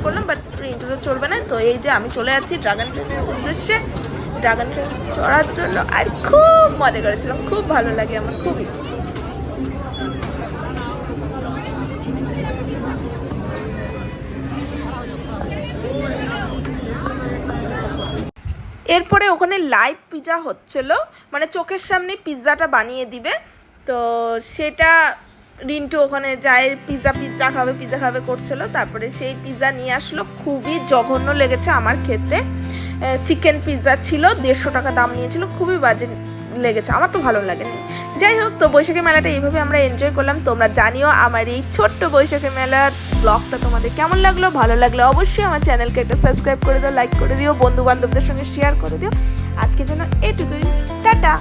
করলাম, বাট রিন্টু তো চড়বে না। তো এই যে আমি চলে যাচ্ছি ড্রাগন ট্রেনের উদ্দেশ্যে, ড্রাগন ট্রেন চড়ার জন্য। আর খুব মজা করেছিলাম, খুব ভালো লাগে আমার, খুবই। এরপরে ওখানে লাইভ পিৎজা হচ্ছিল, মানে চোখের সামনে পিৎজাটা বানিয়ে দিবে। তো সেটা রিন্টু ওখানে যায় পিৎজা খাবে করছিল। তারপরে সেই পিৎজা নিয়ে আসলো, খুবই জঘন্য লেগেছে আমার খেতে। চিকেন পিৎজা ছিল, 150 টাকা দাম নিয়েছিল, খুবই বাজে লেগেছে, আমার তো ভালো লাগেনি। যাই হোক, তো বৈশাখী মেলাটা এইভাবে আমরা এনজয় করলাম। তোমরা জানিও আমার এই ছোট্ট বৈশাখী মেলার ব্লগটা তোমাদের কেমন লাগলো। ভালো লাগলে অবশ্যই আমার চ্যানেলকে একটা সাবস্ক্রাইব করে দিও, লাইক করে দিও, বন্ধু বান্ধবদের সঙ্গে শেয়ার করে দিও। আজকের জন্য এটুকুই, টাটা।